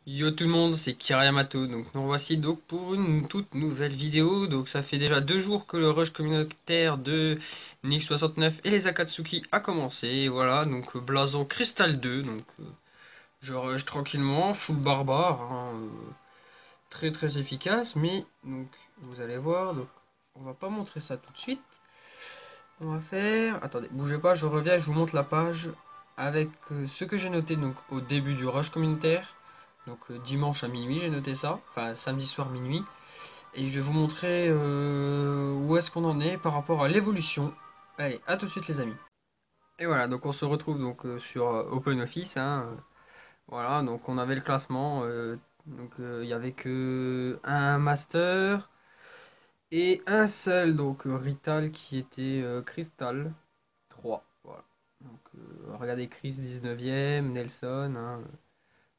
Yo tout le monde, c'est Kirayamato. Donc nous voici donc pour une toute nouvelle vidéo. Donc ça fait déjà 2 jours que le rush communautaire de Nix 69 et les Akatsuki a commencé. Et voilà, donc blason Crystal 2. Donc je rush tranquillement, full barbare, hein, très très efficace. Mais donc vous allez voir, donc on va pas montrer ça tout de suite. On va faire. Attendez, bougez pas, je reviens, je vous montre la page avec ce que j'ai noté donc au début du rush communautaire. Donc dimanche à minuit, j'ai noté ça. Enfin, samedi soir minuit. Et je vais vous montrer où est-ce qu'on en est par rapport à l'évolution. Allez, à tout de suite les amis. Et voilà, donc on se retrouve donc sur OpenOffice, hein. Voilà, donc on avait le classement. Donc il y avait que un master et un seul donc Rital qui était Crystal 3. Voilà. Donc regardez Chris 19e, Nelson, hein.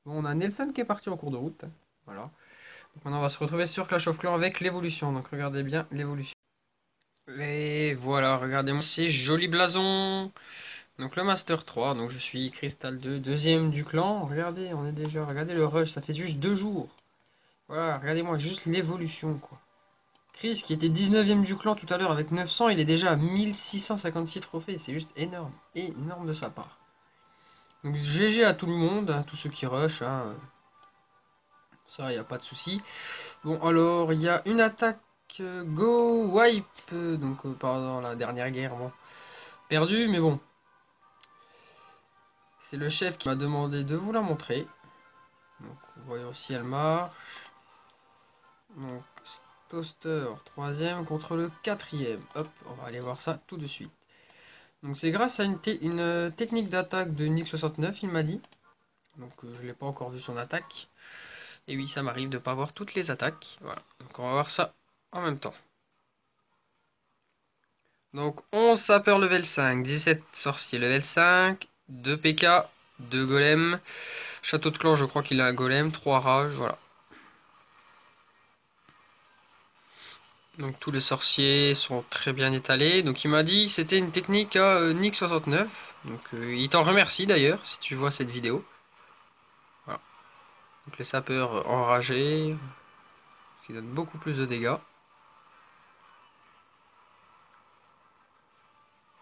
Bon, on a Nelson qui est parti en cours de route, hein. Voilà. Donc maintenant on va se retrouver sur Clash of Clans avec l'évolution. Donc regardez bien l'évolution. Et voilà, regardez-moi ces jolis blasons. Donc le Master 3, donc je suis Crystal 2, deuxième du clan. Regardez, on est déjà, regardez le rush, ça fait juste 2 jours. Voilà, regardez-moi juste l'évolution quoi. Chris qui était 19e du clan tout à l'heure avec 900, il est déjà à 1656 trophées. C'est juste énorme, énorme de sa part. Donc GG à tout le monde, à tous ceux qui rush, hein. Ça, il n'y a pas de souci. Bon, alors, il y a une attaque Go Wipe, donc pendant la dernière guerre, bon, perdu, mais bon. C'est le chef qui m'a demandé de vous la montrer. Donc, voyons si elle marche. Donc, Toaster, troisième contre le quatrième. Hop, on va aller voir ça tout de suite. Donc, c'est grâce à une technique d'attaque de Nick 69, il m'a dit. Donc, je l'ai pas encore vu son attaque. Et oui, ça m'arrive de pas voir toutes les attaques. Voilà, donc on va voir ça en même temps. Donc 11 sapeurs level 5, 17 sorciers level 5, 2 PK, 2 golems. Château de clan, je crois qu'il a un golem, 3 rages, voilà. Donc tous les sorciers sont très bien étalés. Donc il m'a dit que c'était une technique à Nick 69. Donc il t'en remercie d'ailleurs si tu vois cette vidéo. Voilà. Donc les sapeurs enragés, qui donnent beaucoup plus de dégâts.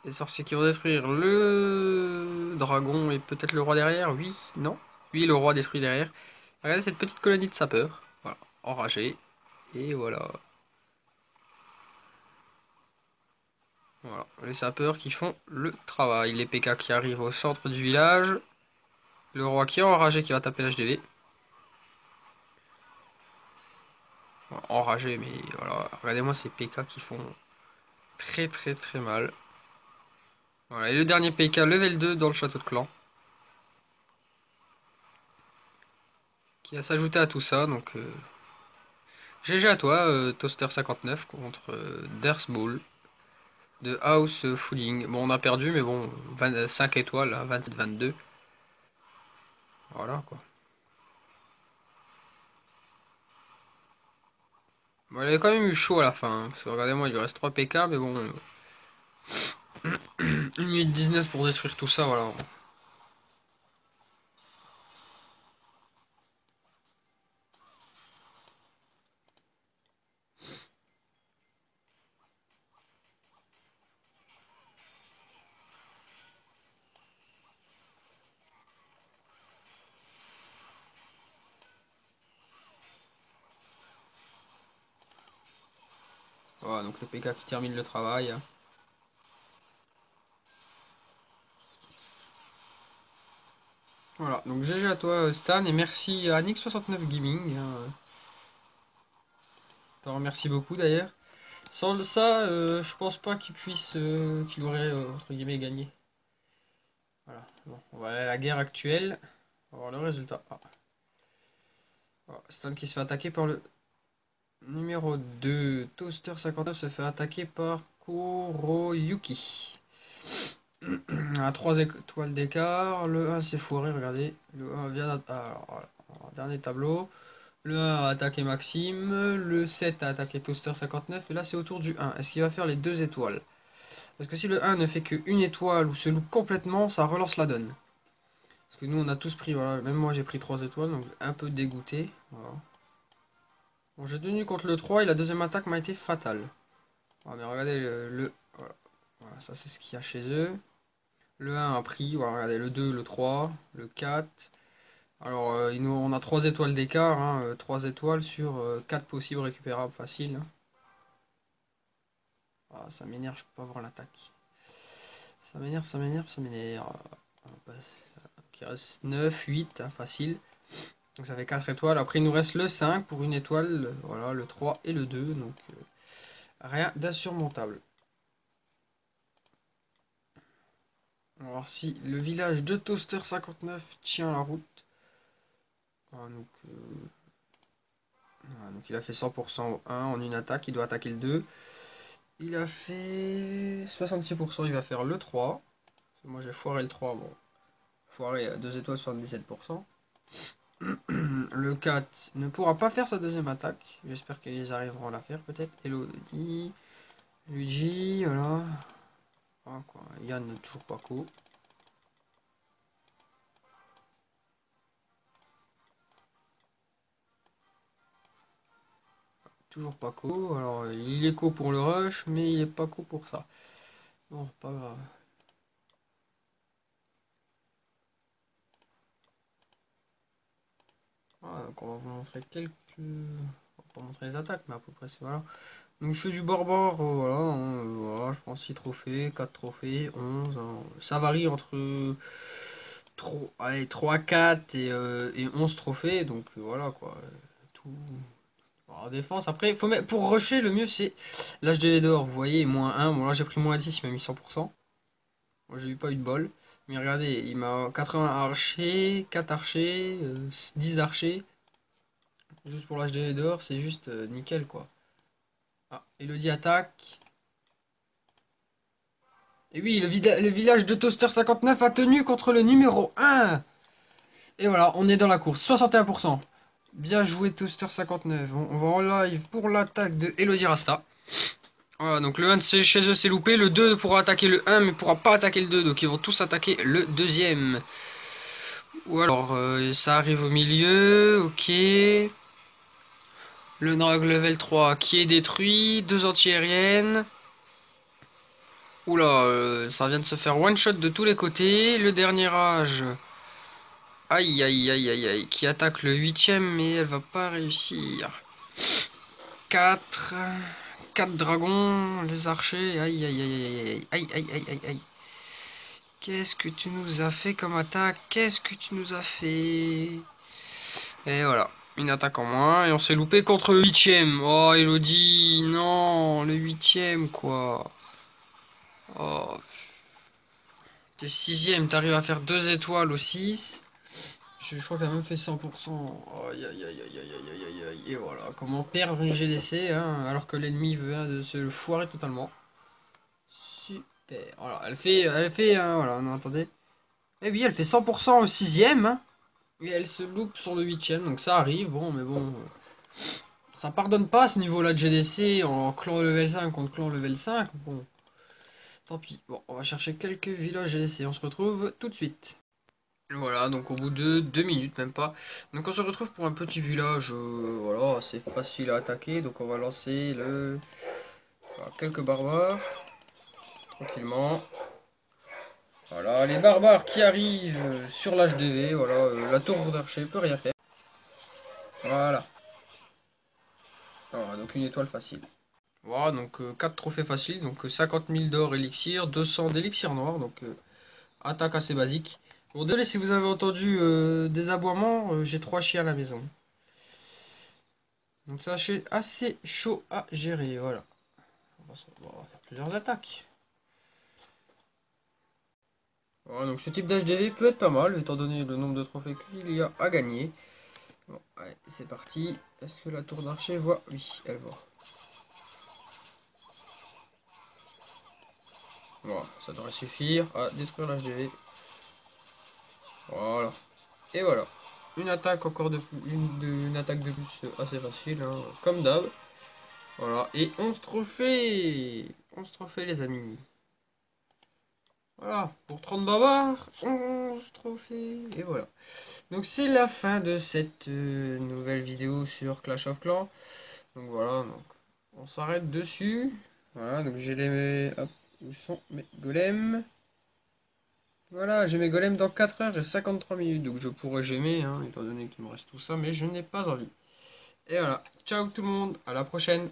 Les sorciers qui vont détruire le dragon et peut-être le roi derrière. Oui, non. Oui, le roi détruit derrière. Regardez cette petite colonie de sapeurs. Voilà, enragés. Et voilà. Voilà, les sapeurs qui font le travail. Les PK qui arrivent au centre du village. Le roi qui est enragé qui va taper l'HDV. Voilà, enragé, mais voilà. Regardez-moi ces PK qui font très très très mal. Voilà, et le dernier PK level 2 dans le château de clan. Qui va s'ajouter à tout ça, donc... GG à toi, Toaster 59 contre Dersbull de House Fooling. Bon, on a perdu, mais bon, 5 étoiles, 27-22. Voilà quoi. Bon, il avait quand même eu chaud à la fin, hein, parce que regardez-moi, il lui reste 3 PK, mais bon. 1 minute 19 pour détruire tout ça, voilà. Voilà, donc le PK qui termine le travail, hein. Voilà, donc GG à toi Stan, et merci à Nick69 Gaming, hein. T'en remercie beaucoup d'ailleurs. Sans ça, je pense pas qu'il puisse, qu'il aurait, entre guillemets, gagné. Voilà, bon, on va aller à la guerre actuelle. On va voir le résultat. Ah. Voilà, Stan qui se fait attaquer par le numéro 2. Toaster 59 se fait attaquer par Kuroyuki. À 3 étoiles d'écart. Le 1 s'est foiré, regardez. Le 1 vient alors, voilà. Dernier tableau. Le 1 a attaqué Maxime. Le 7 a attaqué Toaster 59. Et là, c'est au tour du 1. Est-ce qu'il va faire les 2 étoiles? Parce que si le 1 ne fait que 1 étoile ou se loupe complètement, ça relance la donne. Parce que nous, on a tous pris, voilà. Même moi, j'ai pris 3 étoiles, donc un peu dégoûté. Voilà. Bon, j'ai tenu contre le 3 et la deuxième attaque m'a été fatale. Ah, mais regardez voilà. Voilà, ça, c'est ce qu'il y a chez eux. Le 1 a pris, voilà, regardez, le 2, le 3, le 4. Alors, on a 3 étoiles d'écart, hein, 3 étoiles sur 4 possibles récupérables faciles, hein. Ah, ça m'énerve, je peux pas voir l'attaque. Ça m'énerve, ça m'énerve, ça m'énerve. Donc, il reste 9, 8, hein, facile. Donc ça fait 4 étoiles. Après, il nous reste le 5 pour une étoile. Voilà, le 3 et le 2. Donc, rien d'insurmontable. On va voir si le village de Toaster 59 tient la route. Ah, donc il a fait 100% au 1 en une attaque. Il doit attaquer le 2. Il a fait 66%. Il va faire le 3. Moi, j'ai foiré le 3. Bon, foiré 2 étoiles 77%. Le 4 ne pourra pas faire sa deuxième attaque. J'espère qu'ils arriveront à la faire peut-être. Elodie, Luigi, voilà. Ah, quoi. Yann n'est toujours pas co. Toujours pas co. Alors il est co pour le rush, mais il est pas co pour ça. Bon, pas grave. Ah, donc on va vous montrer quelques. On va pas montrer les attaques, mais à peu près c'est voilà. Donc je fais du barbare, voilà, hein, voilà, je prends 6 trophées, 4 trophées, 11, hein. Ça varie entre 3, 4 et 11 trophées, donc voilà quoi. Tout. En défense, après, faut mettre, pour rusher, le mieux c'est l'HDV d'or, vous voyez, moins 1. Bon là j'ai pris moins 10, il m'a mis 100%. Moi j'ai eu pas eu de bol. Mais regardez, il m'a 80 archers, 4 archers, 10 archers. Juste pour l'HDV d'or, c'est juste nickel quoi. Ah, Elodie attaque. Et oui, le village de Toaster 59 a tenu contre le numéro 1. Et voilà, on est dans la course, 61%. Bien joué Toaster 59. On va en live pour l'attaque de Elodie Rasta. Voilà, donc le 1 de chez eux c'est loupé, le 2 pourra attaquer le 1 mais pourra pas attaquer le 2, donc ils vont tous attaquer le deuxième. Ou alors ça arrive au milieu, ok. Le Drag level 3 qui est détruit, 2 anti-aériennes. Oula, ça vient de se faire one shot de tous les côtés. Le dernier âge, aïe aïe aïe aïe aïe, qui attaque le 8ème mais elle va pas réussir. 4 dragons, les archers, aïe aïe aïe aïe aïe aïe aïe aïe aïe. Qu'est-ce que tu nous as fait comme attaque? Qu'est-ce que tu nous as fait? Et voilà, une attaque en moins. Et on s'est loupé contre le 8ème. Oh, Elodie, non, le 8ème, quoi. Oh, t'es 6ème, t'arrives à faire 2 étoiles au 6. Je crois que t'as même fait 100%. Aïe, aïe, aïe, aïe, aïe, aïe, aïe, aïe. Et voilà, comment perdre une GDC, hein, alors que l'ennemi vient de se le foirer totalement. Super. Voilà, elle fait, voilà, non, attendez. Eh oui, elle fait 100% au 6ème, hein. Et elle se loupe sur le 8ème, donc ça arrive, bon, mais bon. Ça pardonne pas à ce niveau-là de GDC en clan level 5 contre clan level 5. Bon, tant pis. Bon, on va chercher quelques villages GDC. On se retrouve tout de suite. Voilà, donc au bout de 2 minutes, même pas. Donc on se retrouve pour un petit village, voilà, c'est facile à attaquer. Donc on va lancer voilà, quelques barbares, tranquillement. Voilà, les barbares qui arrivent sur l'HDV, voilà, la tour d'archer peut rien faire. Voilà. Voilà, donc une étoile facile. Voilà, donc 4 trophées faciles, donc 50 000 d'or élixir, 200 d'élixir noir, donc attaque assez basique. Bon, désolé si vous avez entendu des aboiements, j'ai 3 chiens à la maison. Donc c'est assez chaud à gérer, voilà. On va faire plusieurs attaques. Voilà, donc ce type d'HDV peut être pas mal, étant donné le nombre de trophées qu'il y a à gagner. Bon, allez, c'est parti. Est-ce que la tour d'archer voit? Oui, elle voit. Voilà, ça devrait suffire à détruire l'HDV. Voilà. Et voilà. Une attaque encore de plus, une attaque de plus assez facile, hein, comme d'hab. Voilà. Et 11 trophées. 11 trophées les amis. Voilà, pour 30 barbares, 11 trophées, et voilà. Donc c'est la fin de cette nouvelle vidéo sur Clash of Clans. Donc voilà, donc on s'arrête dessus. Voilà, donc j'ai les... Hop, où sont mes golems? Voilà, j'ai mes golems dans 4 heures et 53 minutes, donc je pourrais gémer, hein, étant donné qu'il me reste tout ça, mais je n'ai pas envie. Et voilà, ciao tout le monde, à la prochaine.